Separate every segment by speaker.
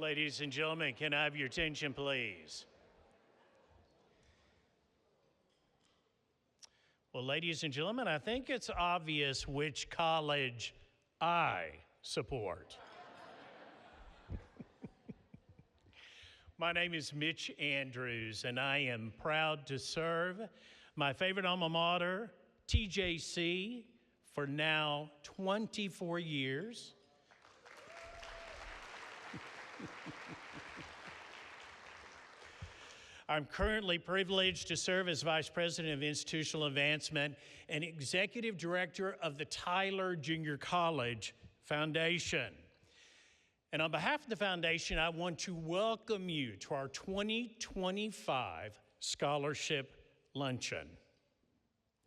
Speaker 1: Ladies and gentlemen, can I have your attention, please? Well, ladies and gentlemen, I think it's obvious which college I support. My name is Mitch Andrews, and I am proud to serve my favorite alma mater, TJC, for now 24 years. I'm currently privileged to serve as Vice President of Institutional Advancement and Executive Director of the Tyler Junior College Foundation. And on behalf of the foundation, I want to welcome you to our 2025 Scholarship Luncheon.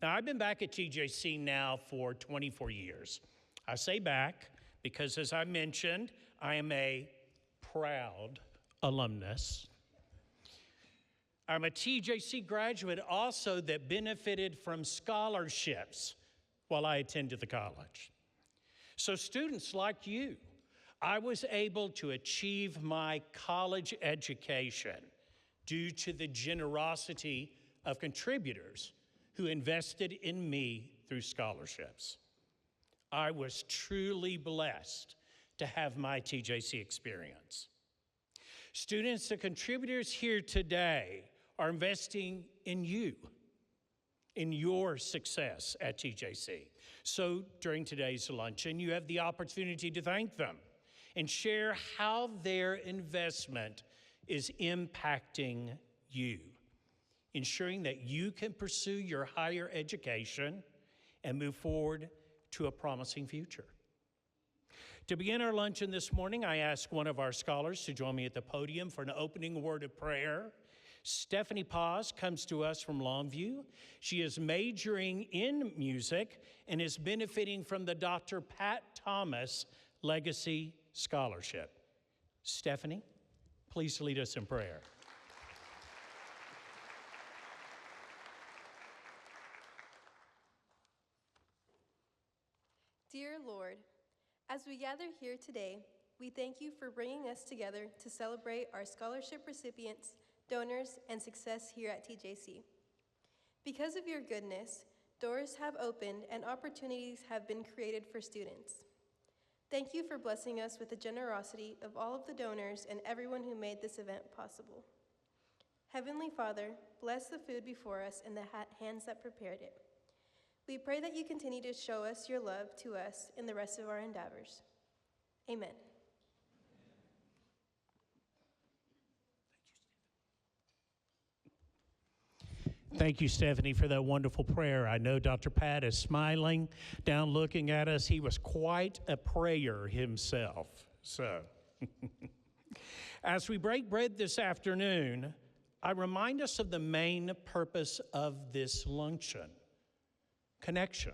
Speaker 1: Now, I've been back at TJC now for 24 years. I say back because, as I mentioned, I am a proud alumnus. I'm a TJC graduate also that benefited from scholarships while I attended the college. So students like you, I was able to achieve my college education due to the generosity of contributors who invested in me through scholarships. I was truly blessed to have my TJC experience. Students and contributors here today are investing in you, in your success at TJC. So during today's luncheon, you have the opportunity to thank them and share how their investment is impacting you, ensuring that you can pursue your higher education and move forward to a promising future. To begin our luncheon this morning, I ask one of our scholars to join me at the podium for an opening word of prayer. Stephanie Paz comes to us from Longview. She is majoring in music and is benefiting from the Dr. Pat Thomas Legacy Scholarship. Stephanie, please lead us in prayer.
Speaker 2: Dear Lord, as we gather here today, we thank you for bringing us together to celebrate our scholarship recipients, donors, and success here at TJC. Because of your goodness, doors have opened and opportunities have been created for students. Thank you for blessing us with the generosity of all of the donors and everyone who made this event possible. Heavenly Father, bless the food before us and the hands that prepared it. We pray that you continue to show us your love to us in the rest of our endeavors. Amen.
Speaker 1: Thank you, Stephanie, for that wonderful prayer. I know Dr. Pat is smiling down looking at us. He was quite a prayer himself. So, as we break bread this afternoon, I remind us of the main purpose of this luncheon: connection.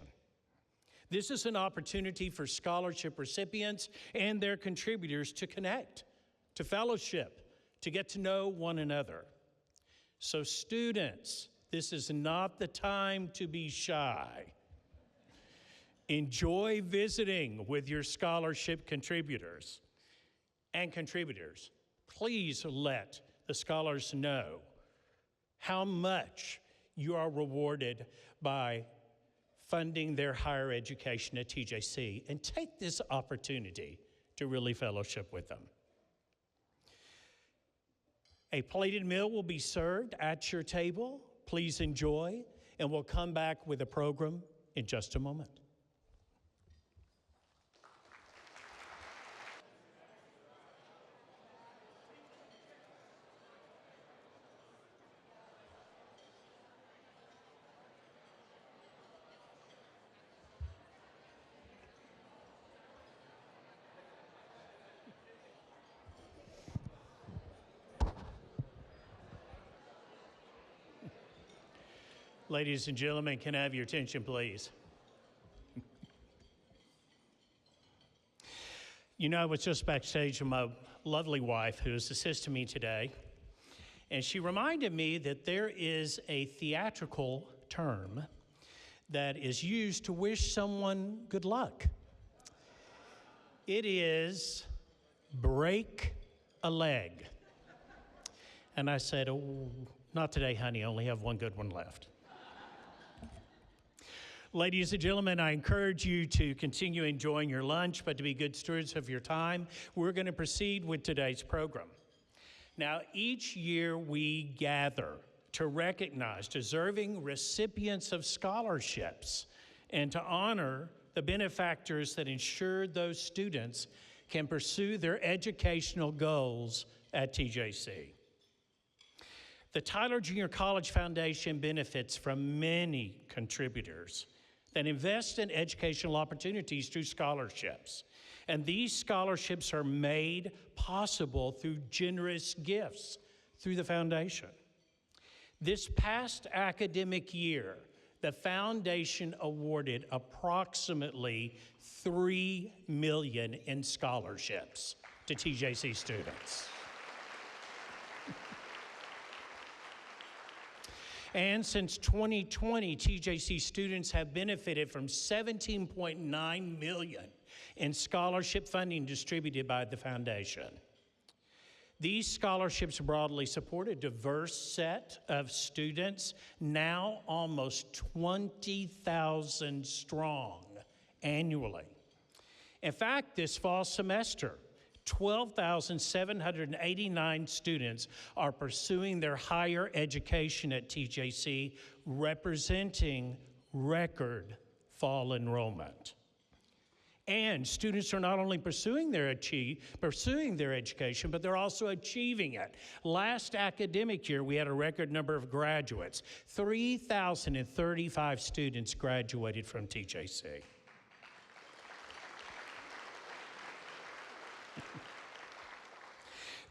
Speaker 1: This is an opportunity for scholarship recipients and their contributors to connect, to fellowship, to get to know one another. So students, this is not the time to be shy. Enjoy visiting with your scholarship contributors. And contributors, please let the scholars know how much you are rewarded by funding their higher education at TJC, and take this opportunity to really fellowship with them. A plated meal will be served at your table. Please enjoy, and we'll come back with a program in just a moment. Ladies and gentlemen, can I have your attention, please? You know, I was just backstage with my lovely wife who is assisting me today, and she reminded me that there is a theatrical term that is used to wish someone good luck. It is break a leg. And I said, oh, not today, honey, I only have one good one left. Ladies and gentlemen, I encourage you to continue enjoying your lunch, but to be good stewards of your time, we're going to proceed with today's program. Now, each year we gather to recognize deserving recipients of scholarships and to honor the benefactors that ensure those students can pursue their educational goals at TJC. The Tyler Junior College Foundation benefits from many contributors that invest in educational opportunities through scholarships. And these scholarships are made possible through generous gifts through the foundation. This past academic year, the foundation awarded approximately $3 million in scholarships to TJC students. And since 2020, TJC students have benefited from $17.9 million in scholarship funding distributed by the foundation. These scholarships broadly support a diverse set of students, now almost 20,000 strong annually. In fact, this fall semester, 12,789 students are pursuing their higher education at TJC, representing record fall enrollment. And students are not only pursuing their education, but they're also achieving it. Last academic year, we had a record number of graduates. 3,035 students graduated from TJC.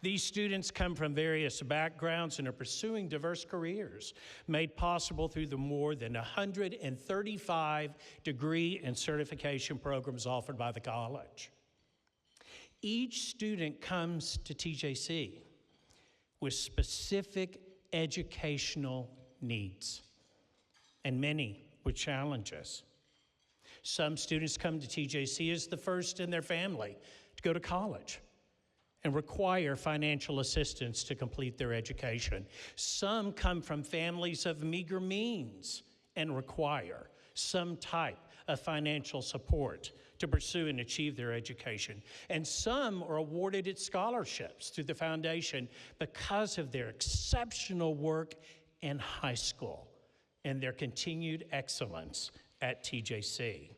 Speaker 1: These students come from various backgrounds and are pursuing diverse careers made possible through the more than 135 degree and certification programs offered by the college. Each student comes to TJC with specific educational needs, and many with challenges. Some students come to TJC as the first in their family to go to college and require financial assistance to complete their education. Some come from families of meager means and require some type of financial support to pursue and achieve their education. And some are awarded scholarships through the foundation because of their exceptional work in high school and their continued excellence at TJC.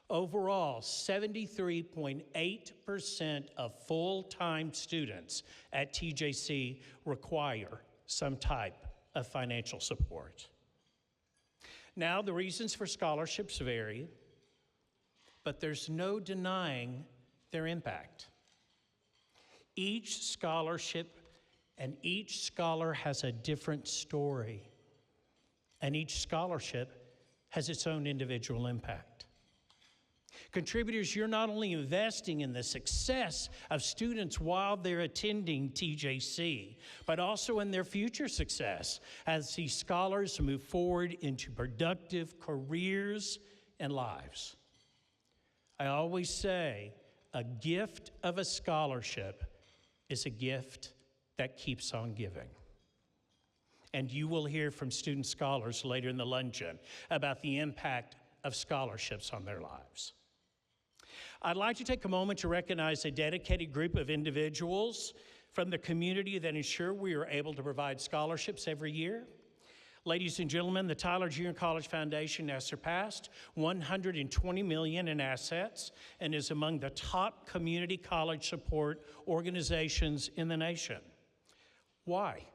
Speaker 1: Overall, 73.8% of full-time students at TJC require some type of financial support. Now, the reasons for scholarships vary, but there's no denying their impact. Each scholarship and each scholar has a different story, and each scholarship has its own individual impact. Contributors, you're not only investing in the success of students while they're attending TJC, but also in their future success as these scholars move forward into productive careers and lives. I always say a gift of a scholarship is a gift that keeps on giving. And you will hear from student scholars later in the luncheon about the impact of scholarships on their lives. I'd like to take a moment to recognize a dedicated group of individuals from the community that ensure we are able to provide scholarships every year. Ladies and gentlemen, the Tyler Junior College Foundation has surpassed $120 million in assets and is among the top community college support organizations in the nation. Why?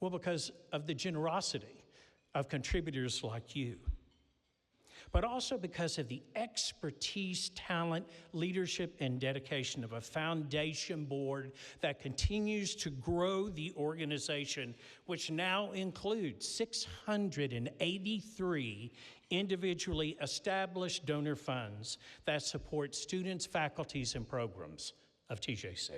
Speaker 1: Well, because of the generosity of contributors like you, but also because of the expertise, talent, leadership, and dedication of a foundation board that continues to grow the organization, which now includes 683 individually established donor funds that support students, faculties, and programs of TJC.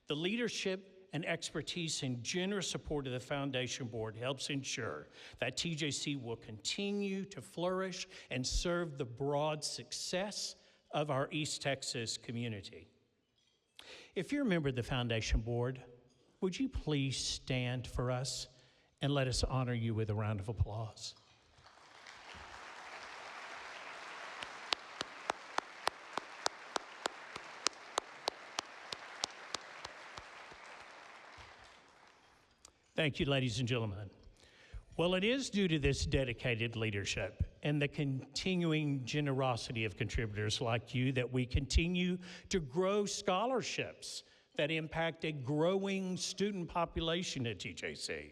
Speaker 1: The leadership and expertise and generous support of the Foundation Board helps ensure that TJC will continue to flourish and serve the broad success of our East Texas community. If you're a member of the Foundation Board, would you please stand for us and let us honor you with a round of applause? Thank you, ladies and gentlemen. Well, it is due to this dedicated leadership and the continuing generosity of contributors like you that we continue to grow scholarships that impact a growing student population at TJC.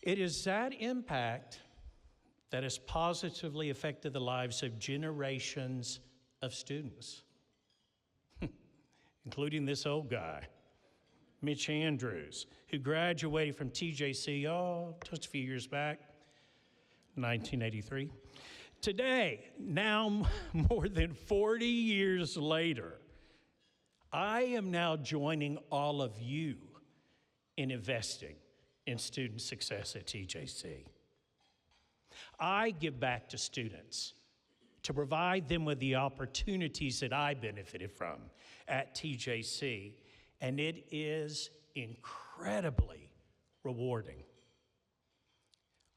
Speaker 1: It is that impact that has positively affected the lives of generations of students, including this old guy, Mitch Andrews, who graduated from TJC, just a few years back, 1983. Today, now more than 40 years later, I am now joining all of you in investing in student success at TJC. I give back to students to provide them with the opportunities that I benefited from at TJC, and it is incredibly rewarding.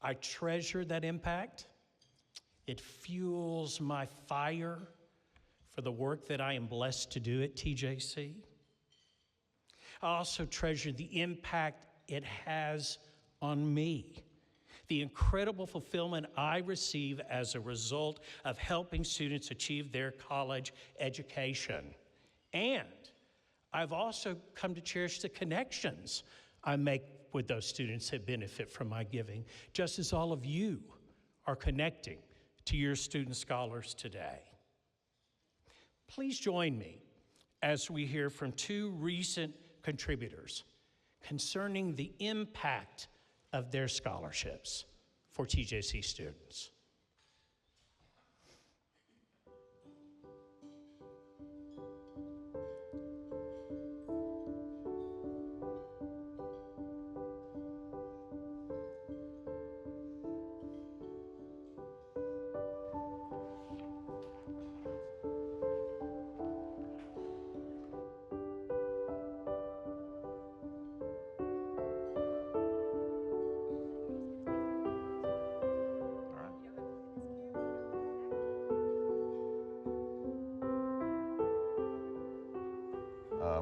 Speaker 1: I treasure that impact. It fuels my fire for the work that I am blessed to do at TJC. I also treasure the impact it has on me, the incredible fulfillment I receive as a result of helping students achieve their college education. And I've also come to cherish the connections I make with those students that benefit from my giving, just as all of you are connecting to your student scholars today. Please join me as we hear from two recent contributors concerning the impact of their scholarships for TJC students.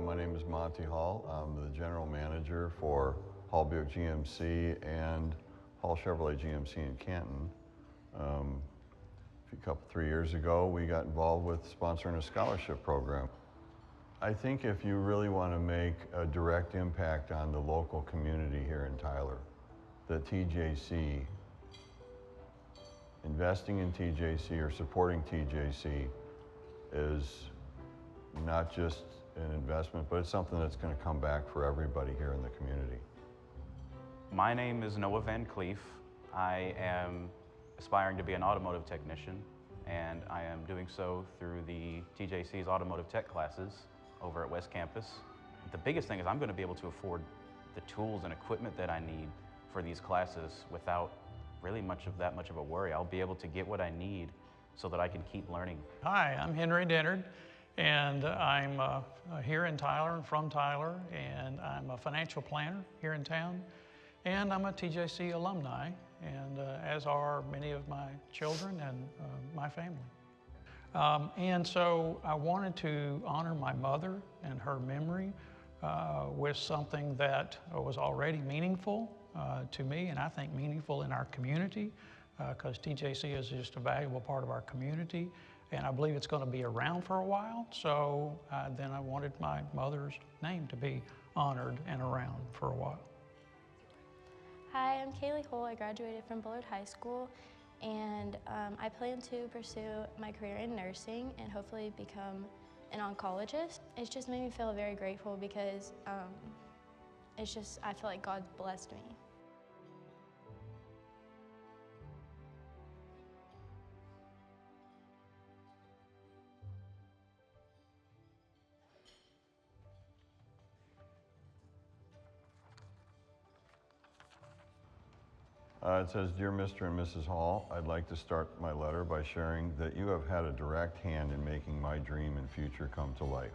Speaker 3: My name is Monty Hall. I'm the general manager for Hall Buick GMC and Hall Chevrolet GMC in Canton. Three years ago, we got involved with sponsoring a scholarship program. I think if you really want to make a direct impact on the local community here in Tyler, the TJC, investing in TJC or supporting TJC is not just an investment, but it's something that's going to come back for everybody here in the community.
Speaker 4: My name is Noah Van Cleef. I am aspiring to be an automotive technician, and I am doing so through the TJC's automotive tech classes over at West Campus. The biggest thing is I'm going to be able to afford the tools and equipment that I need for these classes without really much of a worry. I'll be able to get what I need so that I can keep learning.
Speaker 5: Hi, I'm Henry Dennard, and I'm here in Tyler and from Tyler, and I'm a financial planner here in town, and I'm a TJC alumni, and as are many of my children and my family. And so I wanted to honor my mother and her memory with something that was already meaningful to me, and I think meaningful in our community, because TJC is just a valuable part of our community, and I believe it's going to be around for a while. So then I wanted my mother's name to be honored and around for a while.
Speaker 6: Hi, I'm Kaylee Hull. I graduated from Bullard High School, and I plan to pursue my career in nursing and hopefully become an oncologist. It's just made me feel very grateful because I feel like God blessed me.
Speaker 3: It says, "Dear Mr. and Mrs. Hall, I'd like to start my letter by sharing that you have had a direct hand in making my dream and future come to life.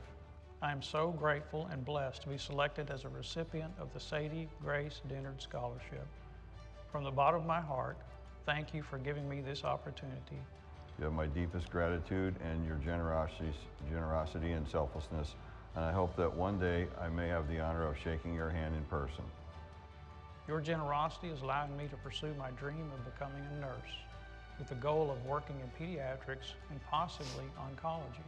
Speaker 5: I am so grateful and blessed to be selected as a recipient of the Sadie Grace Dennard Scholarship. From the bottom of my heart, thank you for giving me this opportunity.
Speaker 3: You have my deepest gratitude and your generosity and selflessness, and I hope that one day I may have the honor of shaking your hand in person.
Speaker 5: Your generosity is allowing me to pursue my dream of becoming a nurse, with the goal of working in pediatrics and possibly oncology.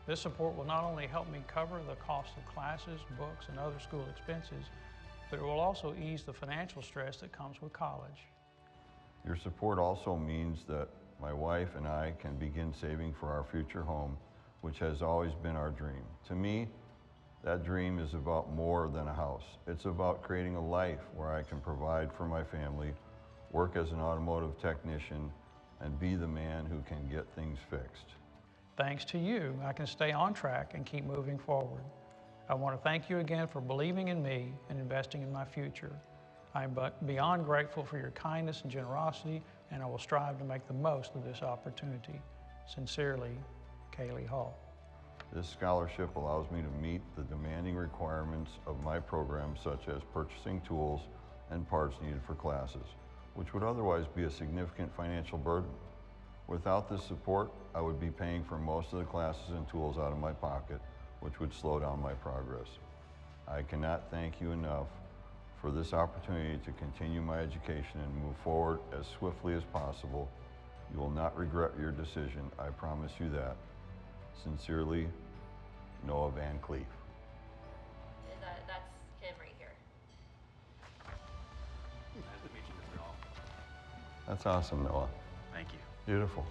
Speaker 5: This support will not only help me cover the cost of classes, books, and other school expenses, but it will also ease the financial stress that comes with college.
Speaker 3: Your support also means that my wife and I can begin saving for our future home, which has always been our dream. To me, that dream is about more than a house. It's about creating a life where I can provide for my family, work as an automotive technician, and be the man who can get things fixed.
Speaker 5: Thanks to you, I can stay on track and keep moving forward. I want to thank you again for believing in me and investing in my future. I am beyond grateful for your kindness and generosity, and I will strive to make the most of this opportunity. Sincerely, Kaylee Hall.
Speaker 3: This scholarship allows me to meet the demanding requirements of my program, such as purchasing tools and parts needed for classes, which would otherwise be a significant financial burden. Without this support, I would be paying for most of the classes and tools out of my pocket, which would slow down my progress. I cannot thank you enough for this opportunity to continue my education and move forward as swiftly as possible. You will not regret your decision, I promise you that. Sincerely, Noah Van Cleef.
Speaker 7: That's him right here.
Speaker 4: Nice to meet you, Mr. Hall.
Speaker 3: That's awesome, Noah.
Speaker 4: Thank you.
Speaker 3: Beautiful.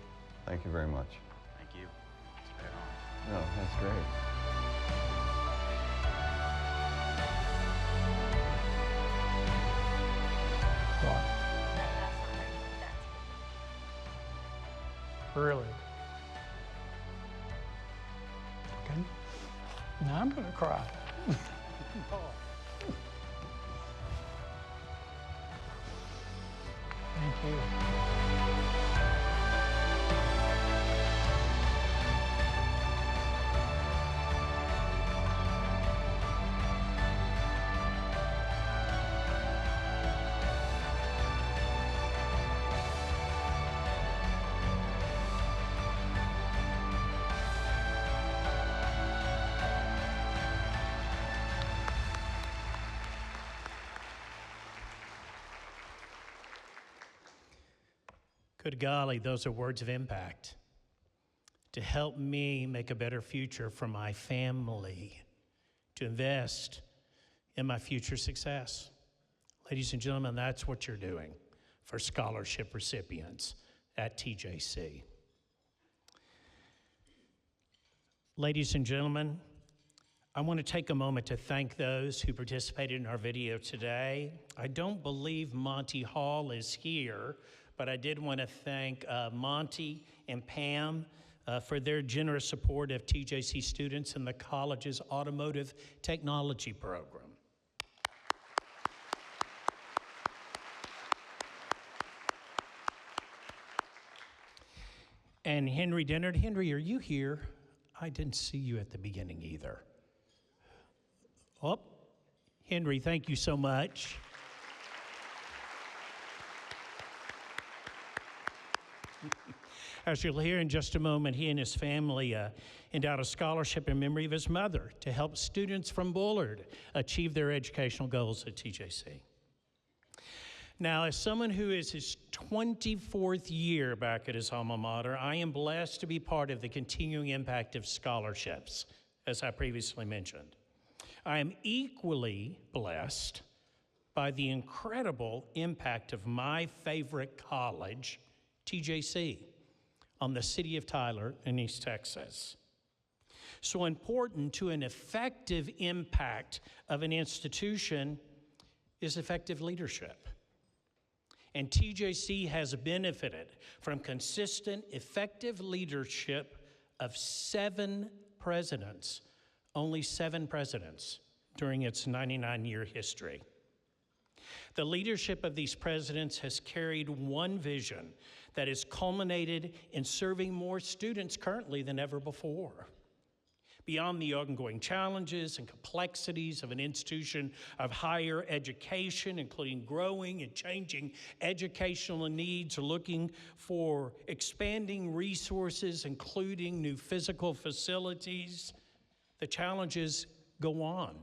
Speaker 3: Thank you very much.
Speaker 4: Thank you. Let's put it on.
Speaker 3: No, that's great.
Speaker 5: Wow.
Speaker 7: That's not right. That's
Speaker 5: Really? Okay. Now I'm gonna cry. Thank you.
Speaker 1: Good golly, those are words of impact to help me make a better future for my family, to invest in my future success. Ladies and gentlemen, that's what you're doing for scholarship recipients at TJC. Ladies and gentlemen, I want to take a moment to thank those who participated in our video today. I don't believe Monty Hall is here, but I did want to thank Monty and Pam for their generous support of TJC students in the college's automotive technology program. And Henry Dennard. Henry, are you here? I didn't see you at the beginning either. Oh, Henry, thank you so much. As you'll hear in just a moment, he and his family endowed a scholarship in memory of his mother to help students from Bullard achieve their educational goals at TJC. Now, as someone who is his 24th year back at his alma mater, I am blessed to be part of the continuing impact of scholarships, as I previously mentioned. I am equally blessed by the incredible impact of my favorite college, TJC, on the city of Tyler in East Texas. So important to an effective impact of an institution is effective leadership. And TJC has benefited from consistent, effective leadership of 7 presidents, only 7 presidents during its 99-year history. The leadership of these presidents has carried one vision that has culminated in serving more students currently than ever before. Beyond the ongoing challenges and complexities of an institution of higher education, including growing and changing educational needs, are looking for expanding resources, including new physical facilities. The challenges go on.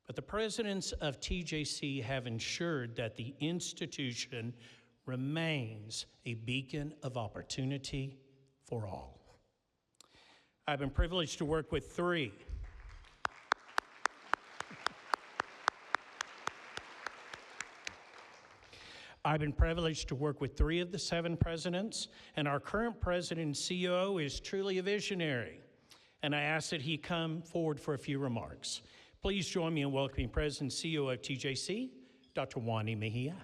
Speaker 1: But the presidents of TJC have ensured that the institution remains a beacon of opportunity for all. I've been privileged to work with three of the 7 presidents, and our current president and CEO is truly a visionary, and I ask that he come forward for a few remarks. Please join me in welcoming President and CEO of TJC, Dr. Wani Mejia.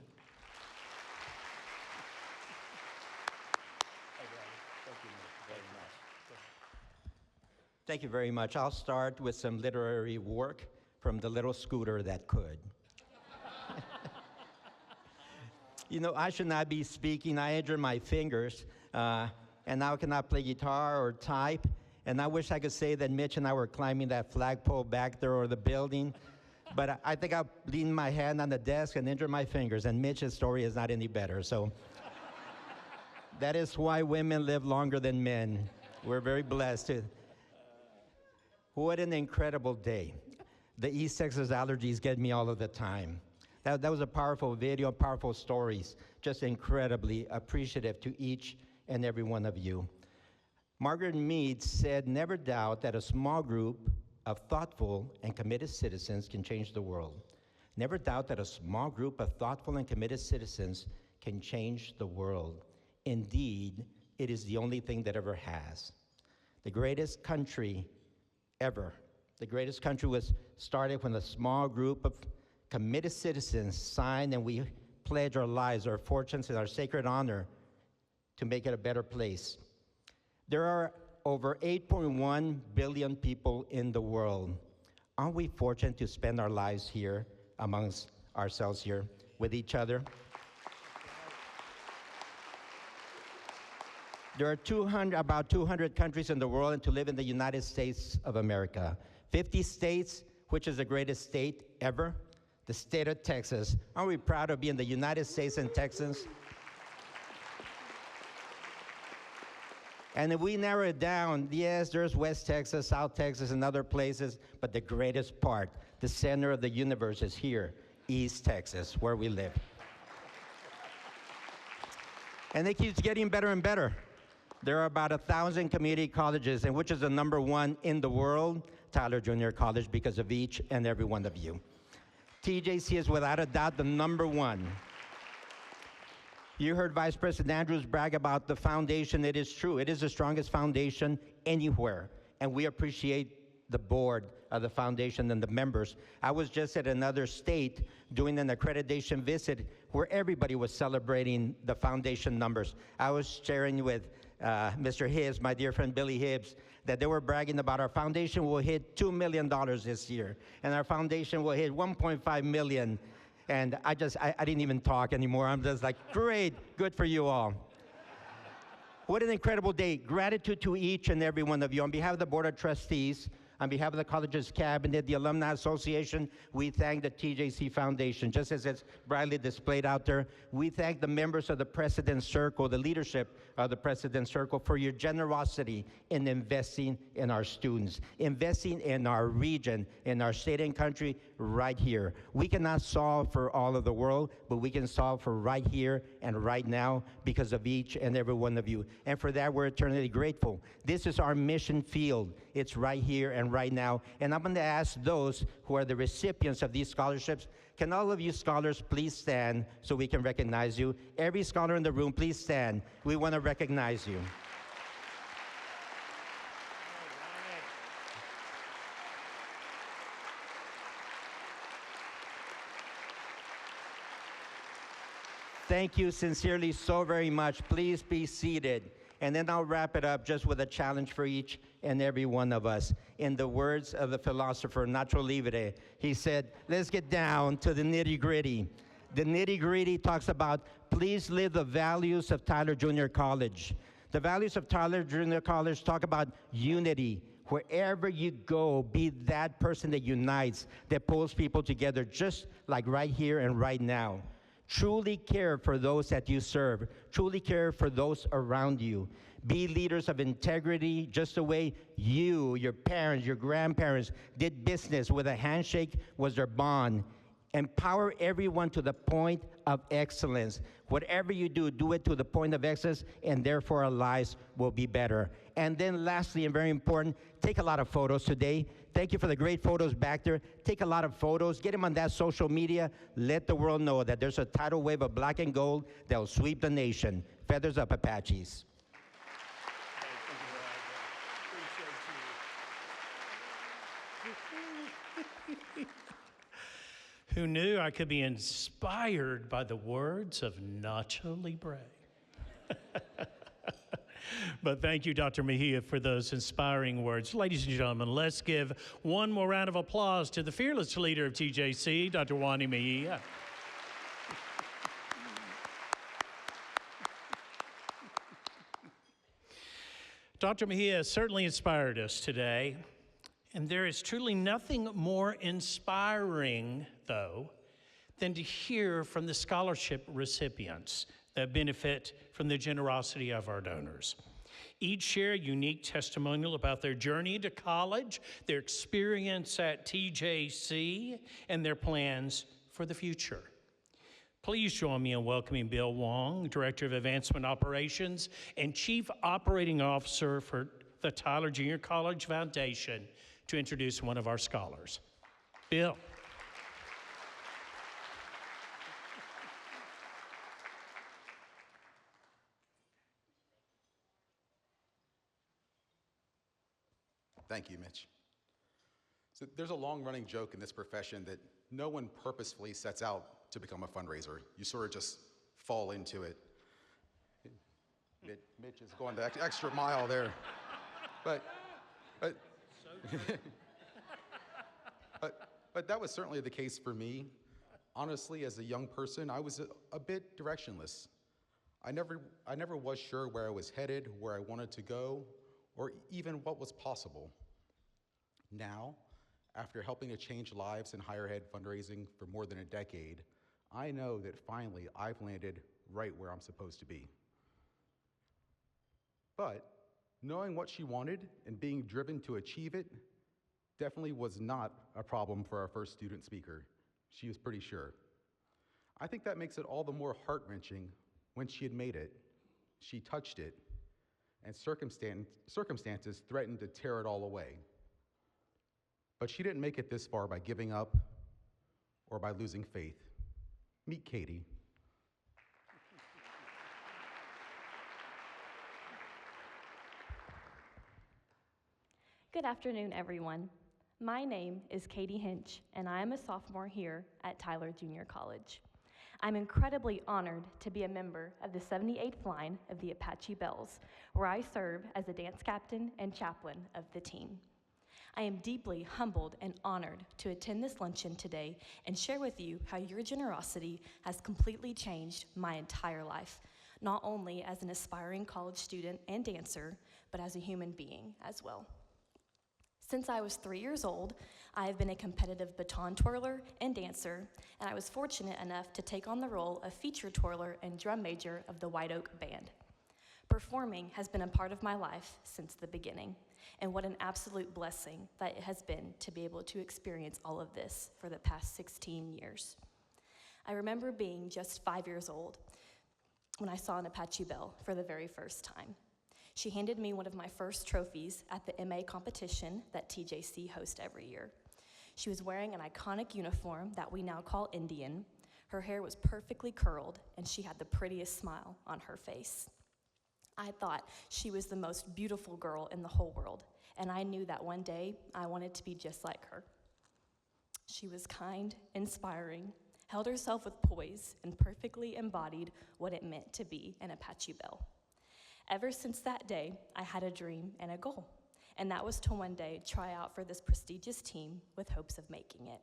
Speaker 8: Thank you very much. I'll start with some literary work from The Little Scooter That Could. You know, I should not be speaking. I injured my fingers, and now I cannot play guitar or type. And I wish I could say that Mitch and I were climbing that flagpole back there or the building. But I think I leaned my hand on the desk and injured my fingers, and Mitch's story is not any better. So that is why women live longer than men. We're very blessed. What an incredible day. The East Texas allergies get me all of the time. That was a powerful video, powerful stories. Just incredibly appreciative to each and every one of you. Margaret Mead said, "Never doubt that a small group of thoughtful and committed citizens can change the world." Never doubt that a small group of thoughtful and committed citizens can change the world. Indeed, it is the only thing that ever has. The greatest country ever. The greatest country was started when a small group of committed citizens signed, and we pledge our lives, our fortunes, and our sacred honor to make it a better place. There are over 8.1 billion people in the world. Aren't we fortunate to spend our lives here amongst ourselves here with each other? There are about 200 countries in the world, and to live in the United States of America. 50 states, which is the greatest state ever, the state of Texas. Aren't we proud of being the United States and Texans? And if we narrow it down, yes, there's West Texas, South Texas, and other places, but the greatest part, the center of the universe, is here, East Texas, where we live. And it keeps getting better and better. There are about 1,000 community colleges, and which is the number 1 in the world? Tyler Junior College, because of each and every one of you. TJC is without a doubt the number 1. You heard Vice President Andrews brag about the foundation. It is true. It is the strongest foundation anywhere, and we appreciate the board of the foundation and the members. I was just at another state doing an accreditation visit where everybody was celebrating the foundation numbers. I was sharing with Mr. Hibbs, my dear friend Billy Hibbs, that they were bragging about our foundation will hit $2 million this year, and our foundation will hit $1.5 million. And I didn't even talk anymore. I'm just like, great, good for you all. What an incredible day. Gratitude to each and every one of you. On behalf of the Board of Trustees, on behalf of the college's cabinet, the Alumni Association, we thank the TJC Foundation. Just as it's brightly displayed out there, we thank the members of the President's Circle, the leadership of the President's Circle, for your generosity in investing in our students, investing in our region, in our state and country right here. We cannot solve for all of the world, but we can solve for right here and right now because of each and every one of you. And for that, we're eternally grateful. This is our mission field. It's right here and right now. And I'm going to ask those who are the recipients of these scholarships, can all of you scholars please stand so we can recognize you? Every scholar in the room, please stand. We want to recognize you. Thank you sincerely so very much. Please be seated. And then I'll wrap it up just with a challenge for each and every one of us. In the words of the philosopher Nacho Libre, he said, let's get down to the nitty-gritty. The nitty-gritty talks about, please live the values of Tyler Junior College. The values of Tyler Junior College talk about unity, Wherever you go, be that person that unites, that pulls people together, just like right here and right now. Truly care for those that you serve. Truly care for those around you. Be leaders of integrity, just the way you, your parents, your grandparents did business with a handshake was their bond. Empower everyone to the point of excellence. Whatever you do, do it to the point of excellence, and therefore our lives will be better. And then lastly, and very important, take a lot of photos today. Thank you for the great photos back there. Take a lot of photos, get them on that social media. Let the world know that there's a tidal wave of black and gold that will sweep the nation. Feathers up, Apaches.
Speaker 1: Who knew I could be inspired by the words of Nacho Libre? But thank you, Dr. Mejia, for those inspiring words. Ladies and gentlemen, let's give one more round of applause to the fearless leader of TJC, Dr. Wani Mejia. Dr. Mejia has certainly inspired us today. And there is truly nothing more inspiring, though, than to hear from the scholarship recipients that benefit from the generosity of our donors. Each share a unique testimonial about their journey to college, their experience at TJC, and their plans for the future. Please join me in welcoming Bill Wong, Director of Advancement Operations and Chief Operating Officer for the Tyler Junior College Foundation, to introduce one of our scholars. Bill.
Speaker 9: Thank you, Mitch. So there's a long-running joke in this profession that no one purposefully sets out to become a fundraiser. You sort of just fall into it. Mitch is going the extra mile there. But but that was certainly the case for me. Honestly, as a young person, I was a bit directionless. I never was sure where I was headed, where I wanted to go, or even what was possible. Now, after helping to change lives in higher ed fundraising for more than a decade, I know that finally I've landed right where I'm supposed to be. But knowing what she wanted and being driven to achieve it definitely was not a problem for our first student speaker. She was pretty sure. I think that makes it all the more heart-wrenching when she had made it, she touched it, and circumstances threatened to tear it all away. But she didn't make it this far by giving up or by losing faith. Meet Katie.
Speaker 10: Good afternoon, everyone. My name is Katie Hinch, and I am a sophomore here at Tyler Junior College. I'm incredibly honored to be a member of the 78th line of the Apache Bells, where I serve as a dance captain and chaplain of the team. I am deeply humbled and honored to attend this luncheon today and share with you how your generosity has completely changed my entire life, not only as an aspiring college student and dancer, but as a human being as well. Since I was 3 years old, I have been a competitive baton twirler and dancer, and I was fortunate enough to take on the role of feature twirler and drum major of the White Oak Band. Performing has been a part of my life since the beginning, and what an absolute blessing that it has been to be able to experience all of this for the past 16 years. I remember being just 5 years old when I saw an Apache Bell for the very first time. She handed me one of my first trophies at the MA competition that TJC hosts every year. She was wearing an iconic uniform that we now call Indian. Her hair was perfectly curled, and she had the prettiest smile on her face. I thought she was the most beautiful girl in the whole world, and I knew that one day I wanted to be just like her. She was kind, inspiring, held herself with poise, and perfectly embodied what it meant to be an Apache Bell. Ever since that day, I had a dream and a goal, and that was to one day try out for this prestigious team with hopes of making it.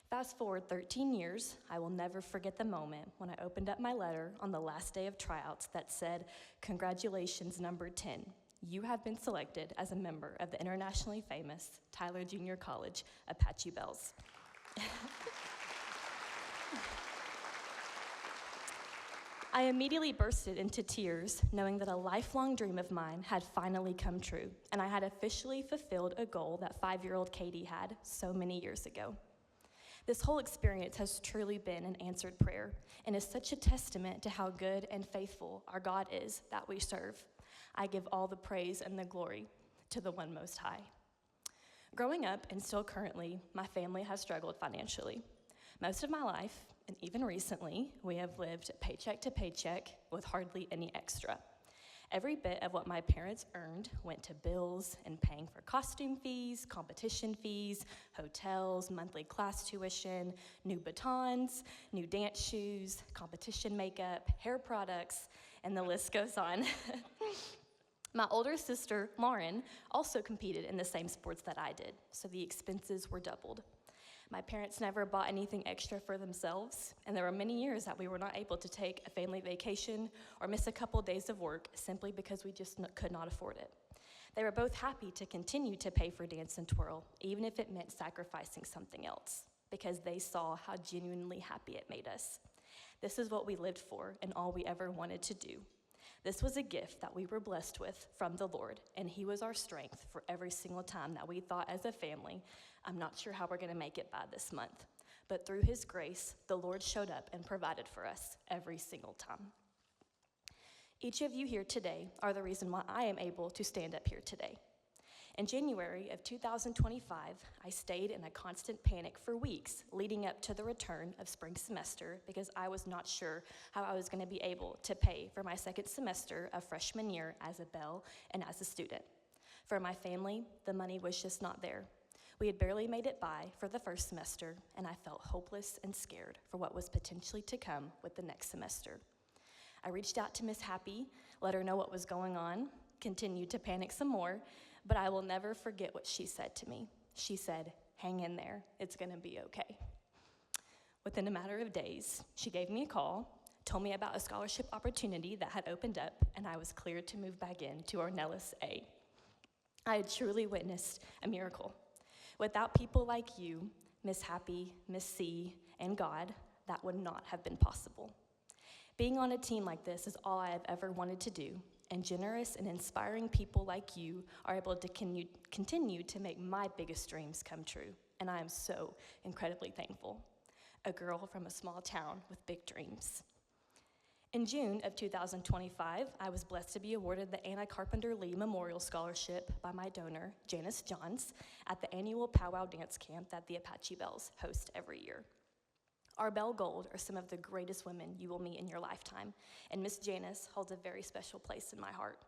Speaker 10: Fast forward 13 years, I will never forget the moment when I opened up my letter on the last day of tryouts that said, "Congratulations, number 10. you have been selected as a member of the internationally famous Tyler Junior College Apache Bells. I immediately bursted into tears, knowing that a lifelong dream of mine had finally come true, and I had officially fulfilled a goal that 5-year-old Katie had so many years ago. This whole experience has truly been an answered prayer, and is such a testament to how good and faithful our God is that we serve. I give all the praise and the glory to the One Most High. Growing up, and still currently, my family has struggled financially. Most of my life, and even recently, we have lived paycheck to paycheck with hardly any extra. Every bit of what my parents earned went to bills and paying for costume fees, competition fees, hotels, monthly class tuition, new batons, new dance shoes, competition makeup, hair products, and the list goes on. My older sister, Lauren, also competed in the same sports that I did, so the expenses were doubled. My parents never bought anything extra for themselves, and there were many years that we were not able to take a family vacation or miss a couple days of work simply because we just could not afford it. They were both happy to continue to pay for Dance and Twirl, even if it meant sacrificing something else, because they saw how genuinely happy it made us. This is what we lived for and all we ever wanted to do. This was a gift that we were blessed with from the Lord, and He was our strength for every single time that we thought as a family, I'm not sure how we're going to make it by this month. But through His grace, the Lord showed up and provided for us every single time. Each of you here today are the reason why I am able to stand up here today. In January of 2025, I stayed in a constant panic for weeks leading up to the return of spring semester because I was not sure how I was going to be able to pay for my second semester of freshman year as a Bell and as a student. For my family, the money was just not there. We had barely made it by for the first semester, and I felt hopeless and scared for what was potentially to come with the next semester. I reached out to Miss Happy, let her know what was going on, continued to panic some more, but I will never forget what she said to me. She said, "Hang in there, it's gonna be okay." Within a matter of days, she gave me a call, told me about a scholarship opportunity that had opened up, and I was cleared to move back in to Ornelas A. I had truly witnessed a miracle. Without people like you, Miss Happy, Miss C, and God, that would not have been possible. Being on a team like this is all I have ever wanted to do, and generous and inspiring people like you are able to continue to make my biggest dreams come true, and I am so incredibly thankful. A girl from a small town with big dreams. In June of 2025, I was blessed to be awarded the Anna Carpenter Lee Memorial Scholarship by my donor, Janice Johns, at the annual Powwow Dance Camp that the Apache Bells host every year. Our Bell Gold are some of the greatest women you will meet in your lifetime, and Miss Janice holds a very special place in my heart.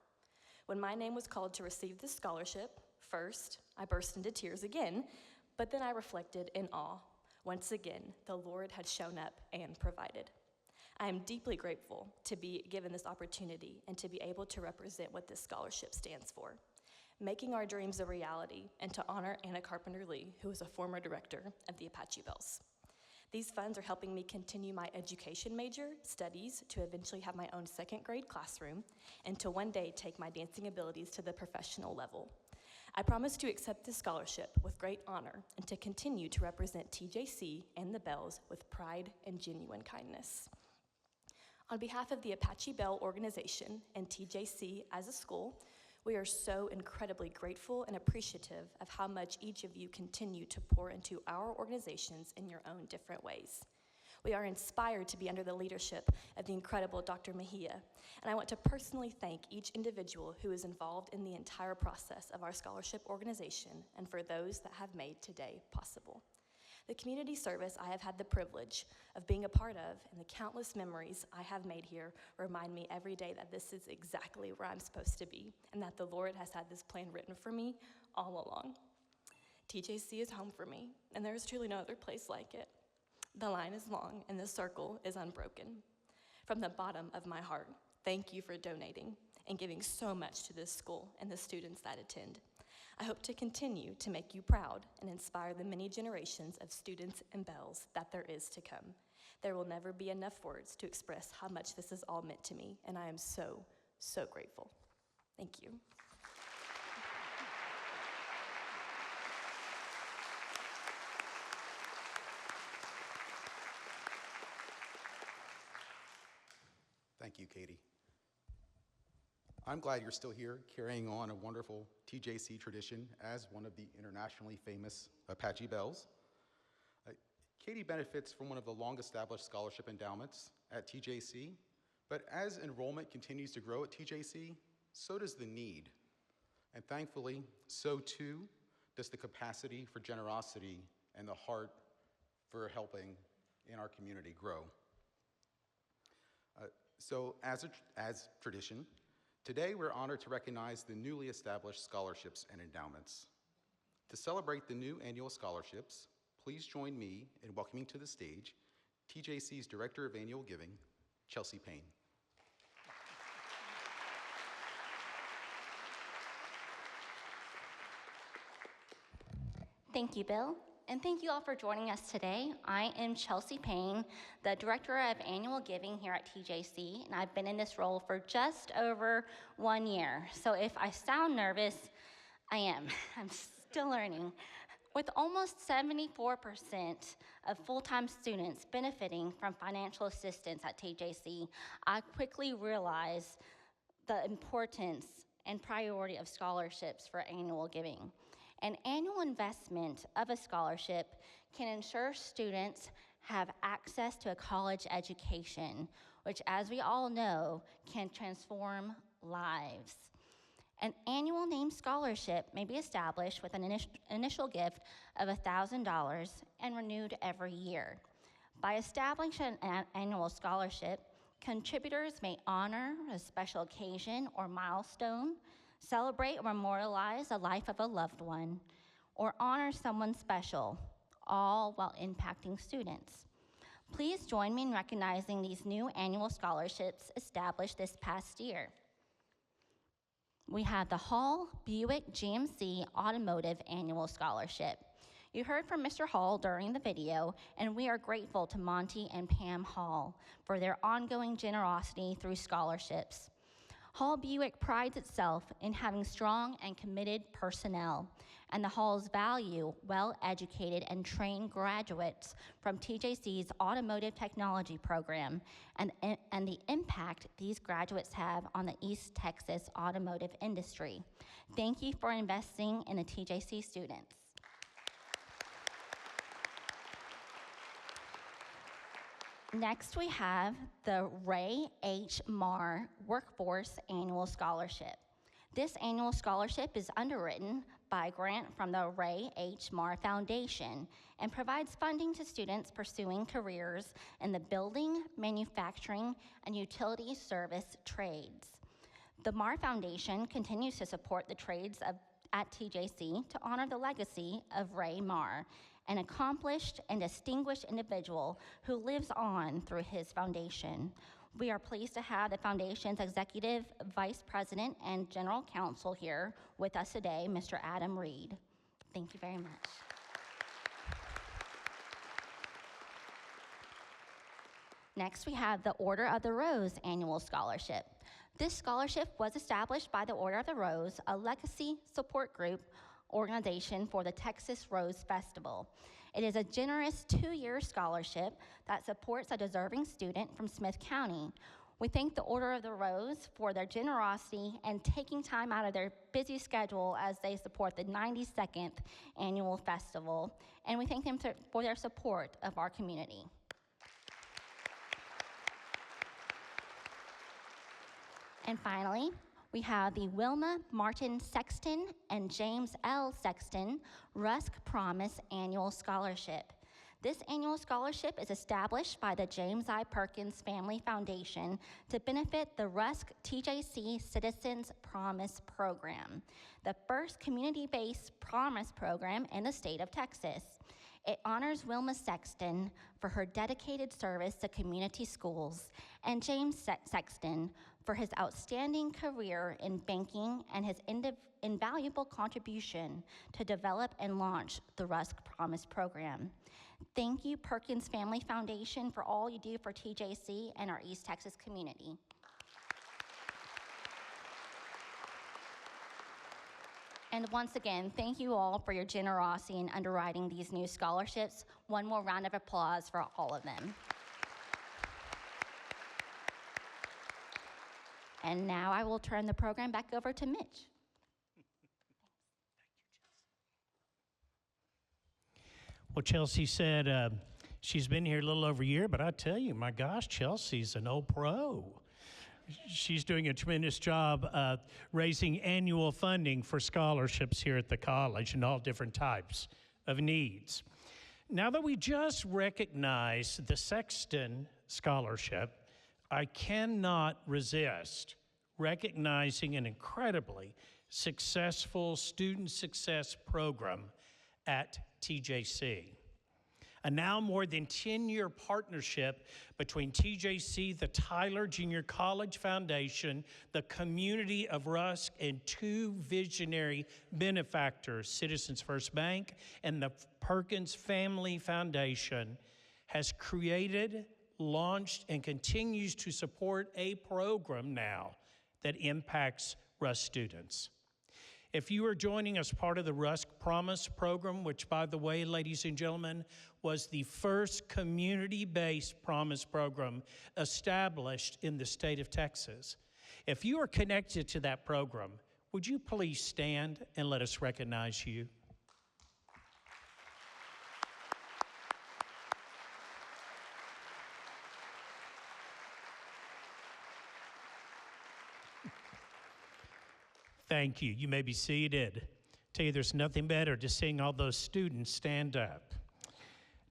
Speaker 10: When my name was called to receive this scholarship, first, I burst into tears again, but then I reflected in awe. Once again, the Lord had shown up and provided. I am deeply grateful to be given this opportunity and to be able to represent what this scholarship stands for, making our dreams a reality and to honor Anna Carpenter Lee, who is a former director of the Apache Bells. These funds are helping me continue my education major, studies, to eventually have my own second grade classroom, and to one day take my dancing abilities to the professional level. I promise to accept this scholarship with great honor and to continue to represent TJC and the Bells with pride and genuine kindness. On behalf of the Apache Bell organization and TJC as a school, we are so incredibly grateful and appreciative of how much each of you continue to pour into our organizations in your own different ways. We are inspired to be under the leadership of the incredible Dr. Mejia, and I want to personally thank each individual who is involved in the entire process of our scholarship organization and for those that have made today possible. The community service I have had the privilege of being a part of and the countless memories I have made here remind me every day that this is exactly where I'm supposed to be and that the Lord has had this plan written for me all along. TJC is home for me, and there is truly no other place like it. The line is long and the circle is unbroken. From the bottom of my heart, thank you for donating and giving so much to this school and the students that attend. I hope to continue to make you proud and inspire the many generations of students and Bells that there is to come. There will never be enough words to express how much this has all meant to me, and I am so, so grateful. Thank you.
Speaker 9: Thank you, Katie. I'm glad you're still here, carrying on a wonderful TJC tradition as one of the internationally famous Apache Bells. Katie benefits from one of the long-established scholarship endowments at TJC, but as enrollment continues to grow at TJC, so does the need. And thankfully, so too does the capacity for generosity and the heart for helping in our community grow. So as tradition, today we're honored to recognize the newly established scholarships and endowments. To celebrate the new annual scholarships, please join me in welcoming to the stage TJC's Director of Annual Giving, Chelsea Payne.
Speaker 11: Thank you, Bill, and thank you all for joining us today. I am Chelsea Payne, the Director of Annual Giving here at TJC, and I've been in this role for just over 1 year. So if I sound nervous, I am. I'm still learning. With almost 74% of full-time students benefiting from financial assistance at TJC, I quickly realized the importance and priority of scholarships for annual giving. An annual investment of a scholarship can ensure students have access to a college education, which, as we all know, can transform lives. An annual named scholarship may be established with an initial gift of $1,000 and renewed every year. By establishing an annual scholarship, contributors may honor a special occasion or milestone, celebrate or memorialize the life of a loved one, or honor someone special, all while impacting students. Please join me in recognizing these new annual scholarships established this past year. We have the Hall Buick GMC Automotive Annual Scholarship. You heard from Mr. Hall during the video, and we are grateful to Monty and Pam Hall for their ongoing generosity through scholarships. Hall Buick prides itself in having strong and committed personnel, and the Halls value well-educated and trained graduates from TJC's Automotive Technology Program and the impact these graduates have on the East Texas automotive industry. Thank you for investing in the TJC students. Next, we have the Ray H. Marr Workforce Annual Scholarship. This annual scholarship is underwritten by a grant from the Ray H. Marr Foundation and provides funding to students pursuing careers in the building, manufacturing, and utility service trades. The Marr Foundation continues to support the trades at TJC to honor the legacy of Ray Marr, an accomplished and distinguished individual who lives on through his foundation. We are pleased to have the foundation's Executive Vice President and General Counsel here with us today, Mr. Adam Reed. Thank you very much. Next, we have the Order of the Rose Annual Scholarship. This scholarship was established by the Order of the Rose, a legacy support group organization for the Texas Rose Festival. It is a generous 2-year scholarship that supports a deserving student from Smith County. We thank the Order of the Rose for their generosity and taking time out of their busy schedule as they support the 92nd annual festival, and we thank them for their support of our community. And finally, we have the Wilma Martin Sexton and James L. Sexton Rusk Promise Annual Scholarship. This annual scholarship is established by the James I. Perkins Family Foundation to benefit the Rusk TJC Citizens Promise Program, the first community-based promise program in the state of Texas. It honors Wilma Sexton for her dedicated service to community schools and James Sexton for his outstanding career in banking and his invaluable contribution to develop and launch the Rusk Promise Program. Thank you, Perkins Family Foundation, for all you do for TJC and our East Texas community. And once again, thank you all for your generosity in underwriting these new scholarships. One more round of applause for all of them. And now I will turn the program back over to Mitch.
Speaker 1: Well, Chelsea said she's been here a little over a year, but I tell you, my gosh, Chelsea's an old pro. She's doing a tremendous job raising annual funding for scholarships here at the college and all different types of needs. Now that we just recognized the Sexton Scholarship, I cannot resist recognizing an incredibly successful student success program at TJC. A now more than 10-year partnership between TJC, the Tyler Junior College Foundation, the community of Rusk, and two visionary benefactors, Citizens First Bank and the Perkins Family Foundation, has created, launched, and continues to support a program now that impacts Rusk students. If you are joining as part of the Rusk Promise program, which, by the way, ladies and gentlemen, was the first community-based promise program established in the state of Texas. If you are connected to that program, would you please stand and let us recognize you? Thank you. You may be seated. Tell you there's nothing better to seeing all those students stand up.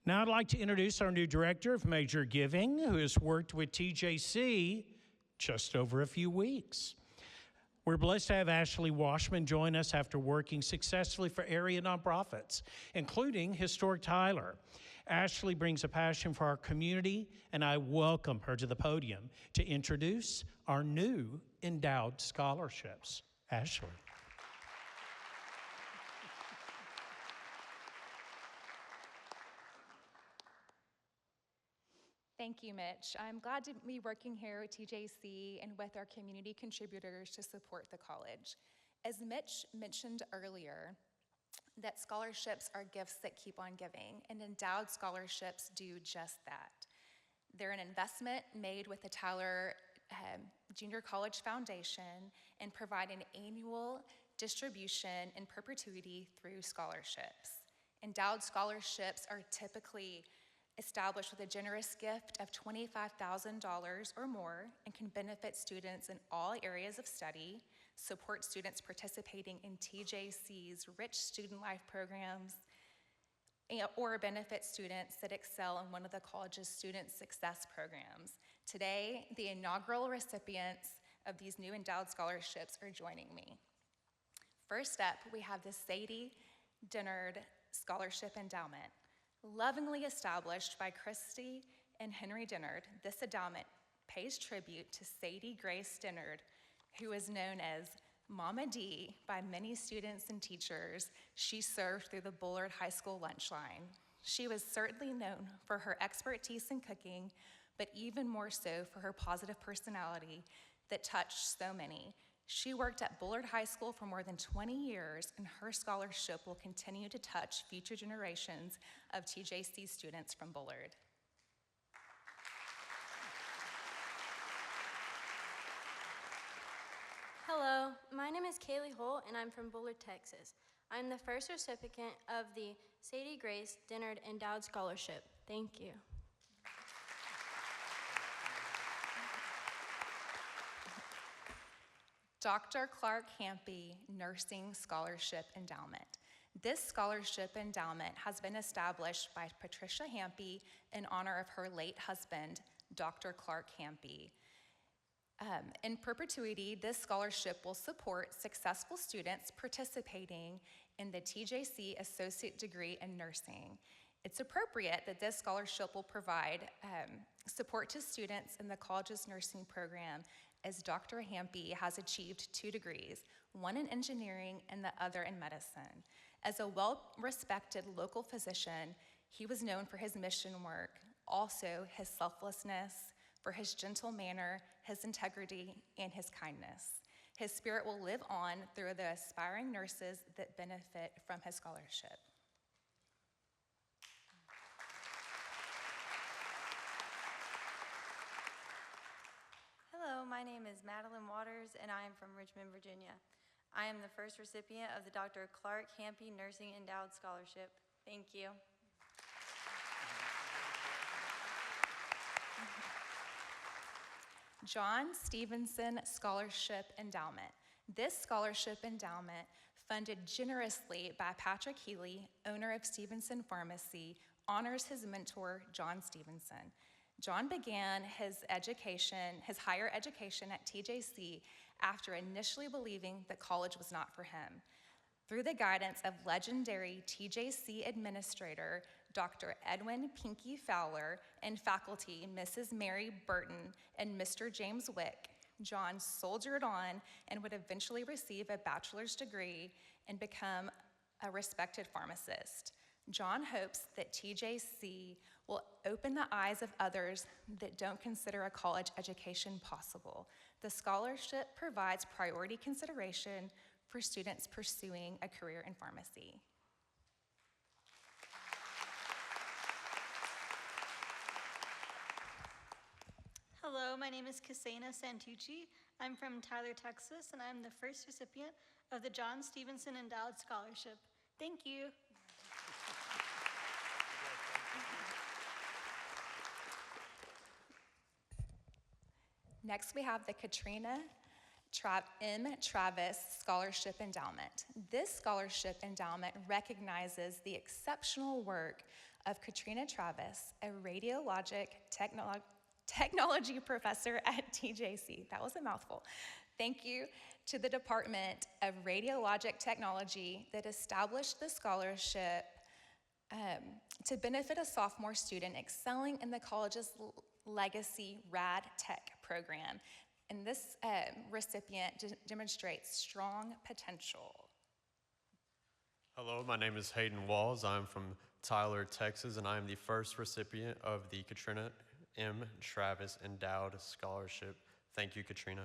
Speaker 1: Now I'd like to introduce our new Director of Major Giving, who has worked with TJC just over a few weeks. We're blessed to have Ashley Washman join us after working successfully for area nonprofits, including Historic Tyler. Ashley brings a passion for our community, and I welcome her to the podium to introduce our new endowed scholarships. Ashley.
Speaker 12: Thank you, Mitch. I'm glad to be working here at TJC and with our community contributors to support the college. As Mitch mentioned earlier, that scholarships are gifts that keep on giving, and endowed scholarships do just that. They're an investment made with the Tyler Junior College Foundation and provide an annual distribution in perpetuity through scholarships. Endowed scholarships are typically established with a generous gift of $25,000 or more and can benefit students in all areas of study, support students participating in TJC's rich student life programs, or benefit students that excel in one of the college's student success programs. Today, the inaugural recipients of these new endowed scholarships are joining me. First up, we have the Sadie Dennard Scholarship Endowment. Lovingly established by Christy and Henry Dennard, this endowment pays tribute to Sadie Grace Dennard, who is known as Mama D by many students and teachers she served through the Bullard High School lunch line. She was certainly known for her expertise in cooking, but even more so for her positive personality that touched so many. She worked at Bullard High School for more than 20 years, and her scholarship will continue to touch future generations of TJC students from Bullard.
Speaker 13: Hello, my name is Kaylee Holt, and I'm from Bullard, Texas. I'm the first recipient of the Sadie Grace Dennard Endowed Scholarship. Thank you.
Speaker 12: Dr. Clark Hampy Nursing Scholarship Endowment. This scholarship endowment has been established by Patricia Hampy in honor of her late husband, Dr. Clark Hampy. In perpetuity, this scholarship will support successful students participating in the TJC Associate Degree in Nursing. It's appropriate that this scholarship will provide support to students in the college's nursing program, as Dr. Hampy has achieved 2 degrees, one in engineering and the other in medicine. As a well-respected local physician, he was known for his mission work, also his selflessness, for his gentle manner, his integrity, and his kindness. His spirit will live on through the aspiring nurses that benefit from his scholarship.
Speaker 2: Hello,
Speaker 14: Hello, my name is Madeline Waters, and I am from Richmond, Virginia. I am the first recipient of the Dr. Clark Hampy Nursing Endowed Scholarship. Thank you.
Speaker 12: John Stevenson Scholarship Endowment. This scholarship endowment, funded generously by Patrick Healy, owner of Stevenson Pharmacy, honors his mentor, John Stevenson. John began his higher education at TJC after initially believing that college was not for him. Through the guidance of legendary TJC administrator, Dr. Edwin Pinky Fowler, and faculty, Mrs. Mary Burton and Mr. James Wick, John soldiered on and would eventually receive a bachelor's degree and become a respected pharmacist. John hopes that TJC will open the eyes of others that don't consider a college education possible. The scholarship provides priority consideration for students pursuing a career in pharmacy.
Speaker 15: Hello, my name is Kasena Santucci. I'm from Tyler, Texas, and I'm the first recipient of the John Stevenson Endowed Scholarship. Thank you.
Speaker 12: Next, we have the Katrina M. Travis Scholarship Endowment. This scholarship endowment recognizes the exceptional work of Katrina Travis, a radiologic technology professor at TJC. That was a mouthful. Thank you to the Department of Radiologic Technology that established the scholarship to benefit a sophomore student excelling in the college's legacy RAD Tech program. And this recipient demonstrates strong potential.
Speaker 16: Hello, my name is Hayden Walls. I'm from Tyler, Texas, and I am the first recipient of the Katrina M. Travis Endowed Scholarship. Thank you, Katrina.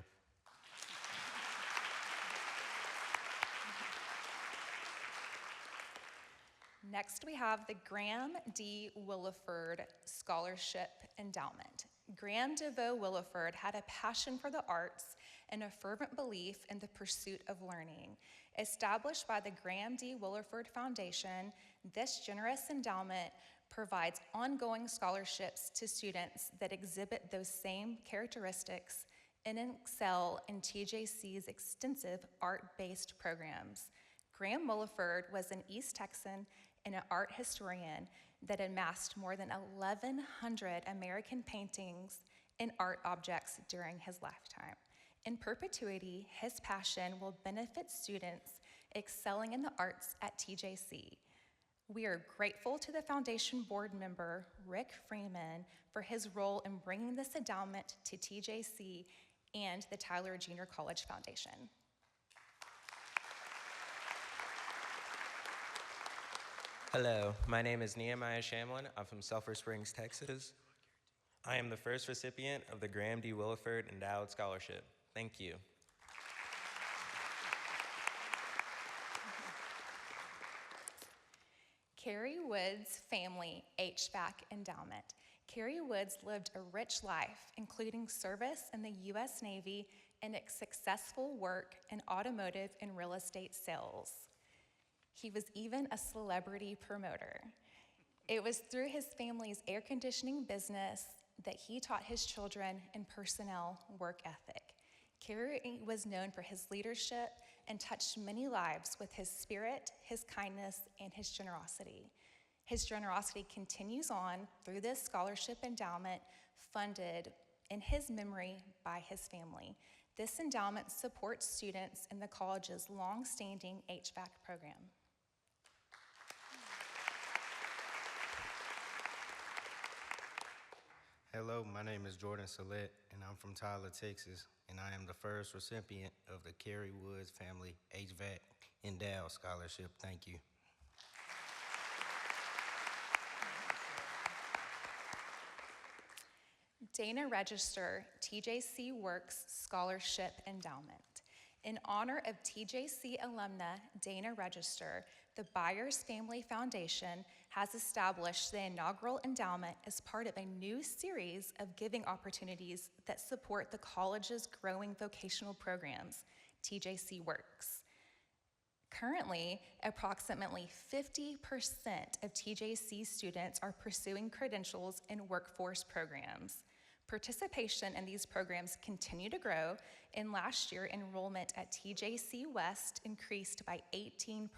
Speaker 12: Next, we have the Graham D. Williford Scholarship Endowment. Graham DeVoe Williford had a passion for the arts and a fervent belief in the pursuit of learning. Established by the Graham D. Williford Foundation, this generous endowment provides ongoing scholarships to students that exhibit those same characteristics and excel in TJC's extensive art-based programs. Graham Williford was an East Texan and an art historian that amassed more than 1,100 American paintings and art objects during his lifetime. In perpetuity, his passion will benefit students excelling in the arts at TJC. We are grateful to the foundation board member, Rick Freeman, for his role in bringing this endowment to TJC and the Tyler Junior College Foundation.
Speaker 17: Hello, my name is Nehemiah Shamlin. I'm from Sulphur Springs, Texas. I am the first recipient of the Graham D. Williford Endowed Scholarship. Thank you.
Speaker 12: Carrie Woods Family HVAC Endowment. Carrie Woods lived a rich life, including service in the U.S. Navy and a successful work in automotive and real estate sales. He was even a celebrity promoter. It was through his family's air conditioning business that he taught his children and personnel work ethic. Carrie was known for his leadership and touched many lives with his spirit, his kindness, and his generosity. His generosity continues on through this scholarship endowment funded in his memory by his family. This endowment supports students in the college's long-standing HVAC program.
Speaker 18: Hello, my name is Jordan Salette, and I'm from Tyler, Texas, and I am the first recipient of the Carrie Woods Family HVAC Endowed Scholarship. Thank you.
Speaker 12: Dana Register TJC Works Scholarship Endowment. In honor of TJC alumna Dana Register, the Byers Family Foundation has established the inaugural endowment as part of a new series of giving opportunities that support the college's growing vocational programs, TJC Works. Currently, approximately 50% of TJC students are pursuing credentials in workforce programs. Participation in these programs continue to grow, and last year enrollment at TJC West increased by 18%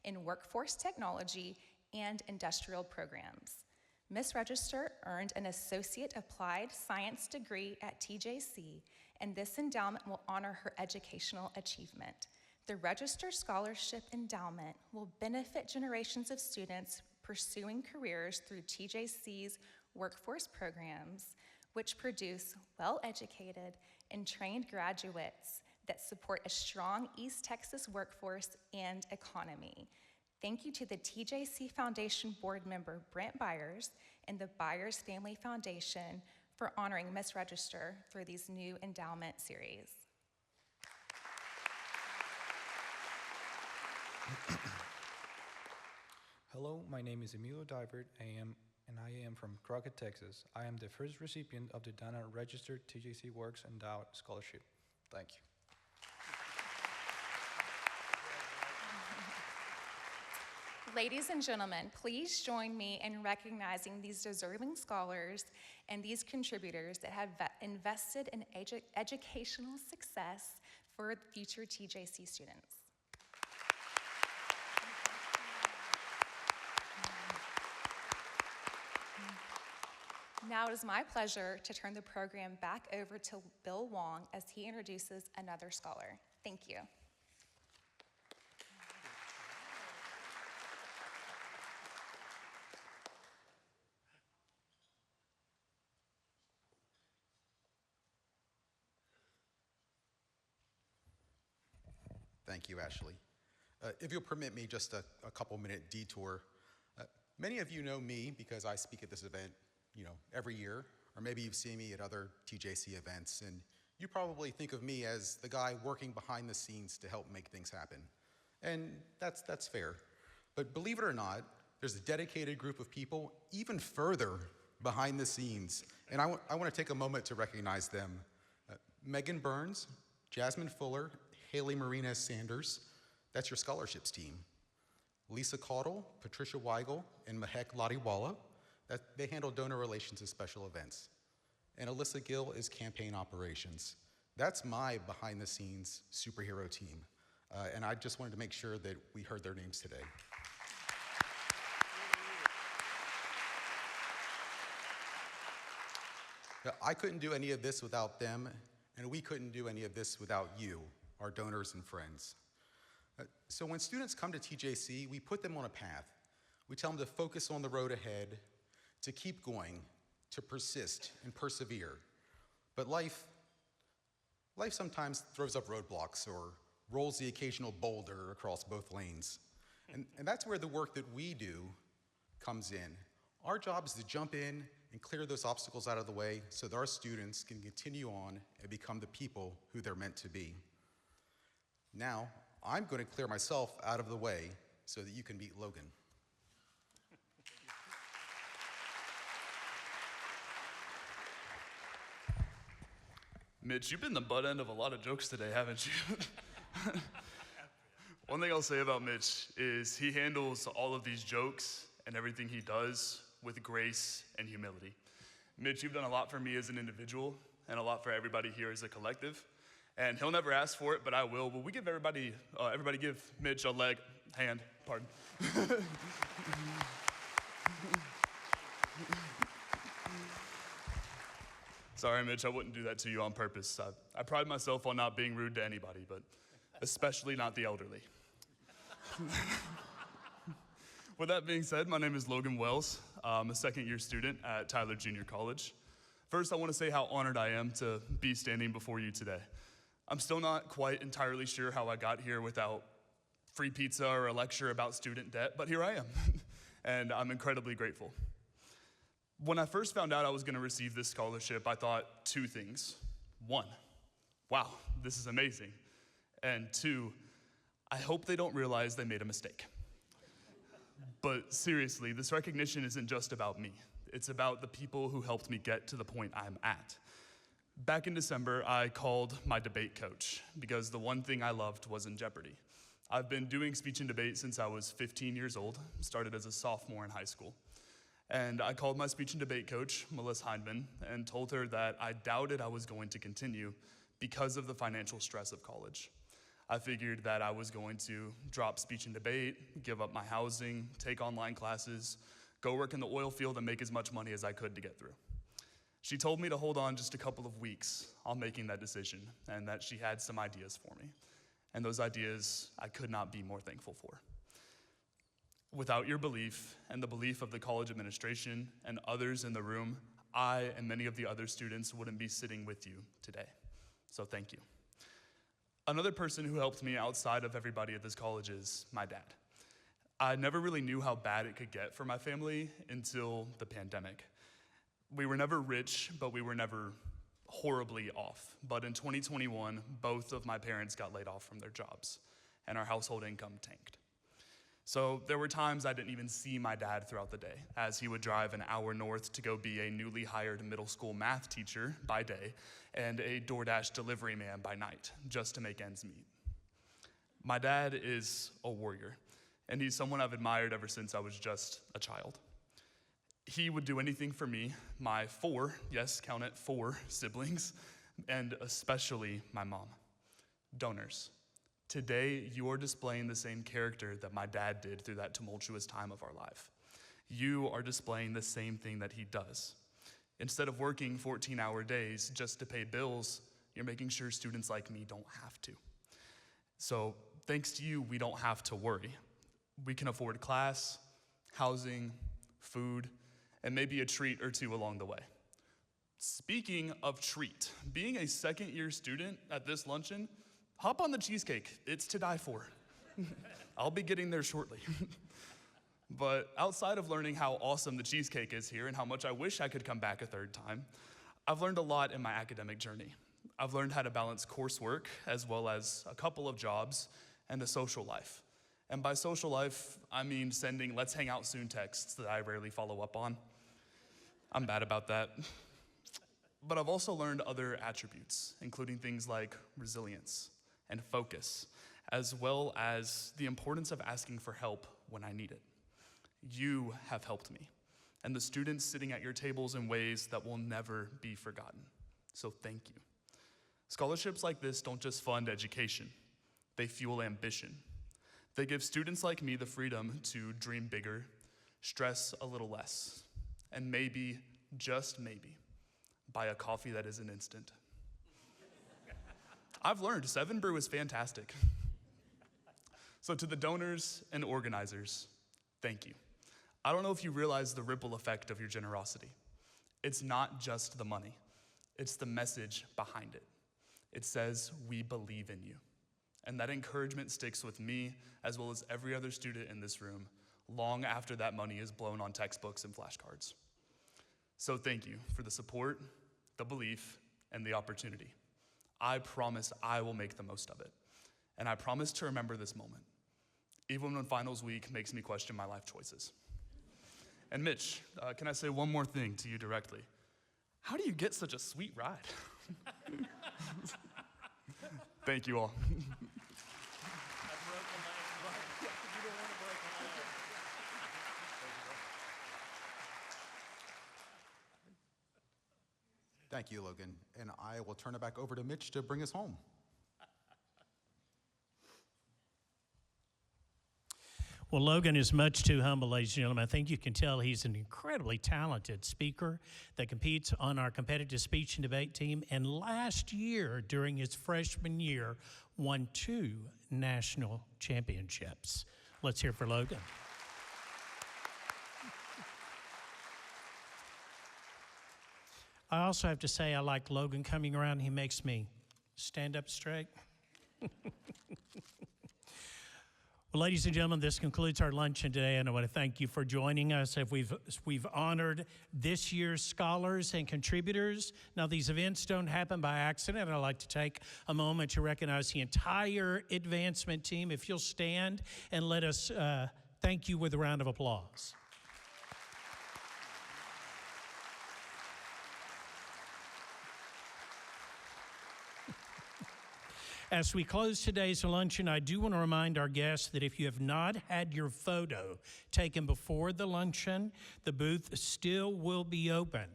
Speaker 12: in workforce technology and industrial programs. Ms. Register earned an Associate Applied Science degree at TJC, and this endowment will honor her educational achievement. The Register Scholarship Endowment will benefit generations of students pursuing careers through TJC's workforce programs, which produce well-educated and trained graduates that support a strong East Texas workforce and economy. Thank you to the TJC Foundation board member Brent Byers and the Byers Family Foundation for honoring Miss Register through these new endowment series.
Speaker 19: Hello, my name is Emilio Divert, and I am from Crockett, Texas. I am the first recipient of the Dana Registered TJC Works Endowed Scholarship. Thank you.
Speaker 12: Ladies and gentlemen, please join me in recognizing these deserving scholars and these contributors that have invested in educational success for future TJC students. Now it is my pleasure to turn the program back over to Bill Wong as he introduces another scholar. Thank you.
Speaker 9: Thank you, Ashley. If you'll permit me just a couple-minute detour. Many of you know me because I speak at this event, every year, or maybe you've seen me at other TJC events, and you probably think of me as the guy working behind the scenes to help make things happen. And that's fair. But believe it or not, there's a dedicated group of people even further behind the scenes, and I want to take a moment to recognize them. Megan Burns, Jasmine Fuller, Haley Marina Sanders, that's your scholarships team. Lisa Caudle, Patricia Weigel, and Mahek Ladiwala, they handle donor relations and special events. And Alyssa Gill is campaign operations. That's my behind-the-scenes superhero team. And I just wanted to make sure that we heard their names today. Now, I couldn't do any of this without them, and we couldn't do any of this without you, our donors and friends. So when students come to TJC, we put them on a path. We tell them to focus on the road ahead, to keep going, to persist and persevere. But life sometimes throws up roadblocks or rolls the occasional boulder across both lanes. And that's where the work that we do comes in. Our job is to jump in and clear those obstacles out of the way so that our students can continue on and become the people who they're meant to be. Now, I'm going to clear myself out of the way so that you can meet Logan.
Speaker 20: Mitch, you've been the butt end of a lot of jokes today, haven't you? One thing I'll say about Mitch is he handles all of these jokes and everything he does with grace and humility. Mitch, you've done a lot for me as an individual and a lot for everybody here as a collective. And he'll never ask for it, but I will. Will we give everybody give Mitch a leg, hand, pardon. Sorry, Mitch, I wouldn't do that to you on purpose. I pride myself on not being rude to anybody, but especially not the elderly. With that being said, my name is Logan Wells. I'm a second-year student at Tyler Junior College. First, I want to say how honored I am to be standing before you today. I'm still not quite entirely sure how I got here without free pizza or a lecture about student debt, but here I am, and I'm incredibly grateful. When I first found out I was going to receive this scholarship, I thought two things. One, wow, this is amazing. And two, I hope they don't realize they made a mistake. But seriously, this recognition isn't just about me. It's about the people who helped me get to the point I'm at. Back in December, I called my debate coach because the one thing I loved was in jeopardy. I've been doing speech and debate since I was 15 years old, started as a sophomore in high school. And I called my speech and debate coach, Melissa Hindman, and told her that I doubted I was going to continue because of the financial stress of college. I figured that I was going to drop speech and debate, give up my housing, take online classes, go work in the oil field and make as much money as I could to get through. She told me to hold on just a couple of weeks on making that decision and that she had some ideas for me. And those ideas I could not be more thankful for. Without your belief and the belief of the college administration and others in the room, I and many of the other students wouldn't be sitting with you today. So thank you. Another person who helped me outside of everybody at this college is my dad. I never really knew how bad it could get for my family until the pandemic. We were never rich, but we were never horribly off. But in 2021, both of my parents got laid off from their jobs, and our household income tanked. So there were times I didn't even see my dad throughout the day, as he would drive an hour north to go be a newly hired middle school math teacher by day and a DoorDash delivery man by night, just to make ends meet. My dad is a warrior, and he's someone I've admired ever since I was just a child. He would do anything for me, my four, yes, count it, 4 siblings, and especially my mom. Donors. Today, you are displaying the same character that my dad did through that tumultuous time of our life. You are displaying the same thing that he does. Instead of working 14-hour days just to pay bills, you're making sure students like me don't have to. So thanks to you, we don't have to worry. We can afford class, housing, food, and maybe a treat or two along the way. Speaking of treat, being a second-year student at this luncheon, hop on the cheesecake. It's to die for. I'll be getting there shortly. But outside of learning how awesome the cheesecake is here and how much I wish I could come back a third time, I've learned a lot in my academic journey. I've learned how to balance coursework as well as a couple of jobs and a social life. And by social life, I mean sending "let's hang out soon" texts that I rarely follow up on. I'm bad about that. But I've also learned other attributes, including things like resilience and focus, as well as the importance of asking for help when I need it. You have helped me, and the students sitting at your tables in ways that will never be forgotten. So thank you. Scholarships like this don't just fund education, they fuel ambition. They give students like me the freedom to dream bigger, stress a little less, and maybe, just maybe, buy a coffee that isn't instant. I've learned 7 Brew is fantastic. So to the donors and organizers, thank you. I don't know if you realize the ripple effect of your generosity. It's not just the money, it's the message behind it. It says, "We believe in you." And that encouragement sticks with me, as well as every other student in this room, long after that money is blown on textbooks and flashcards. So thank you for the support, the belief, and the opportunity. I promise I will make the most of it. And I promise to remember this moment, even when finals week makes me question my life choices. And Mitch, can I say one more thing to you directly? How do you get such a sweet ride? Thank you all.
Speaker 9: Thank you, Logan. And I will turn it back over to Mitch to bring us home.
Speaker 1: Well, Logan is much too humble, ladies and gentlemen. I think you can tell he's an incredibly talented speaker that competes on our competitive speech and debate team. And last year, during his freshman year, won 2 national championships. Let's hear for Logan. I also have to say I like Logan coming around. He makes me stand up straight. Well, ladies and gentlemen, this concludes our luncheon today, and I want to thank you for joining us. We've honored this year's scholars and contributors. Now, these events don't happen by accident. I'd like to take a moment to recognize the entire advancement team. If you'll stand and let us Thank you with a round of applause. As we close today's luncheon, I do want to remind our guests that if you have not had your photo taken before the luncheon, the booth still will be open.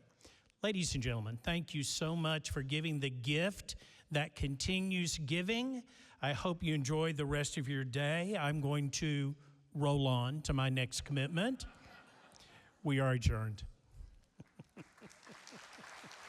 Speaker 1: Ladies and gentlemen, thank you so much for giving the gift that continues giving. I hope you enjoy the rest of your day. I'm going to roll on to my next commitment. We are adjourned.